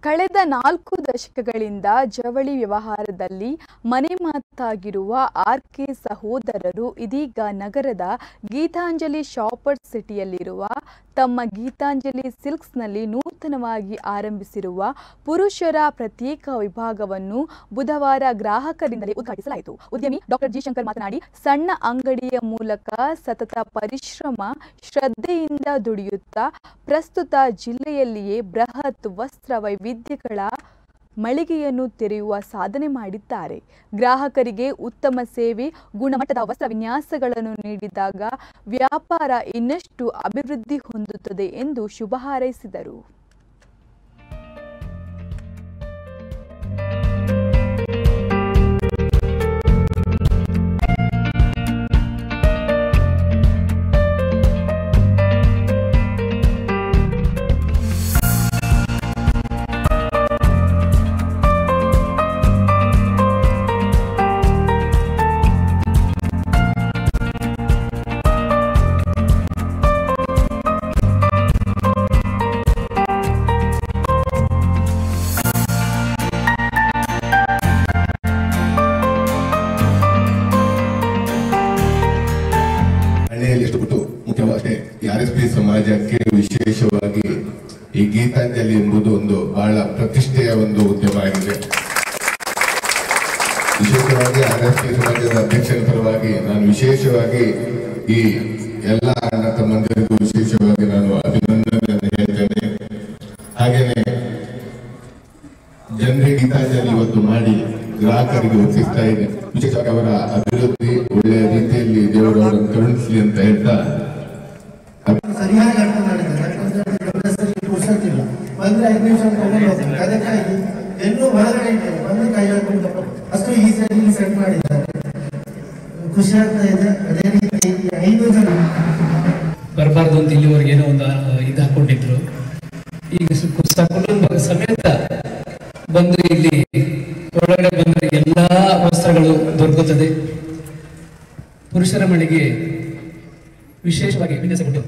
ಕಳೆದ 4 ದಶಕಗಳಿಂದ ಜವಳಿ ವ್ಯವಹಾರದಲ್ಲಿ ಮನೆಮಾತಾಗಿರುವ ಆರ್‌ಕೆ ಸಹೋದರರು ಇದೀಗ ನಗರದ ಗೀತಾಂಜಲಿ ಶಾಪರ್ಸ್ ಸಿಟಿಯಲ್ಲಿರುವ ತಮ್ಮ ಗೀತಾಂಜಲಿ ಸಿಲ್ಕ್ಸ್ನಲ್ಲಿ ನೂತನವಾಗಿ ಆರಂಭಿಸಿರುವ ಪುರುಷರ ಪ್ರತ್ಯೇಕ ವಿಭಾಗವನ್ನು ಬುಧವಾರ ಗ್ರಾಹಕರಿಂದಲೇ ಉದ್ಘಾಟಿಸಲಾಯಿತು. ಉದ್ಯಮಿ ಡಾಕ್ಟರ್ ಜಿ ಶಂಕರ್ ಮಾತನಾಡಿ, ಸಣ್ಣ ಅಂಗಡಿಯ ಮೂಲಕ ಸತತ ಪರಿಶ್ರಮ, ಶ್ರದ್ಧೆಯಿಂದ ದುಡಿಯುತ್ತಾ ಪ್ರಸ್ತುತ ಜಿಲ್ಲೆಯಲ್ಲಿಯೇ ಬೃಹತ್ ವಸ್ತ್ರ ವೈವಿಧ್ಯಗಳ ಮಳಿಗೆಯನ್ನು ತೆರೆಯುವ ಸಾಧನೆ ಮಾಡಿದ್ದಾರೆ. ಗ್ರಾಹಕರಿಗೆ ಉತ್ತಮ ಸೇವೆ, ಗುಣಮಟ್ಟದ ವಸ್ತ್ರ ವಿನ್ಯಾಸಗಳನ್ನು ನೀಡಿದಾಗ ವ್ಯಾಪಾರ ಇನ್ನಷ್ಟು ಅಭಿವೃದ್ಧಿ ಹೊಂದುತ್ತದೆ ಎಂದು ಶುಭ ಹಾರೈಸಿದರು. ಆರ್ಎಸ್ಪಿ ಸಮಾಜಕ್ಕೆ ವಿಶೇಷವಾಗಿ ಈ ಗೀತಾಂಜಲಿ ಎಂಬುದು ಒಂದು ಬಹಳ ಪ್ರತಿಷ್ಠೆಯ ಒಂದು ಉದ್ಯಮ ಆಗಿದೆ. ವಿಶೇಷವಾಗಿ ಆರ್ಎಸ್ಪಿ ಸಮಾಜದ ಅಧ್ಯಕ್ಷರ ಪರವಾಗಿ ನಾನು ವಿಶೇಷವಾಗಿ ಈ ಎಲ್ಲ ಅಣ್ಣ ತಮ್ಮಂದಿರಿಗೂ ವಿಶೇಷವಾಗಿ ನಾನು ಅಭಿನಂದನೆ ಹೇಳ್ತೇನೆ. ಹಾಗೇನೆ ಜನರಿಗೆ ಗೀತಾಂಜಲಿ ಇವತ್ತು ಮಾಡಿ ಗ್ರಾಹಕರಿಗೆ ಒಪ್ಪಿಸ್ತಾ ಇದೆ. ವಿಶೇಷವಾಗಿ ಅವರ ಅಭಿವೃದ್ಧಿ ಒಳ್ಳೆಯ ರೀತಿಯಲ್ಲಿ ದೇವರು ಅವರನ್ನು ಕರುಣಿಸಲಿ ಅಂತ ಹೇಳ್ತಾ ಸರಿಯಾಗಿ ಅರ್ಥ ಮಾಡಿದ್ದಾರೆ. ಪುರುಷತ್ತಿಲ್ಲ ಬಂದ್ರೆ 5 ನಿಮಿಷ ತಗೊಂಡು ಹೋಗ್ತಾರೆ. ಅದಕ್ಕಾಗಿ ಎಲ್ಲೂ ಹೊರಗಡೆ ಬಂದು ಕೈ ಹಾಕೊಂಡು ಅಷ್ಟು ಈಸಿಯಾಗಿ ಸೆಟ್ ಮಾಡಿದ್ದಾರೆ. ಖುಷಿ ಆಗ್ತಾ ಇದೆ. ಅದೇ ರೀತಿ 5 ಜನ ಬರಬಾರ್ದು ಅಂತ ಇಲ್ಲಿವರೆಗೆ ಏನೋ ಒಂದು ಇದು ಹಾಕೊಂಡಿದ್ರು. ಈಗ ಕುಟುಂಬ ಸಮೇತ ಬಂದು ಇಲ್ಲಿ ಒಳಗಡೆ ಬಂದರೆ ಎಲ್ಲಾ ವಸ್ತ್ರಗಳು ದೊರಕುತ್ತದೆ. ಪುರುಷರ ಮಳಿಗೆ ವಿಶೇಷವಾಗಿ ವಿನ್ಯಾಸಗೊಂಡು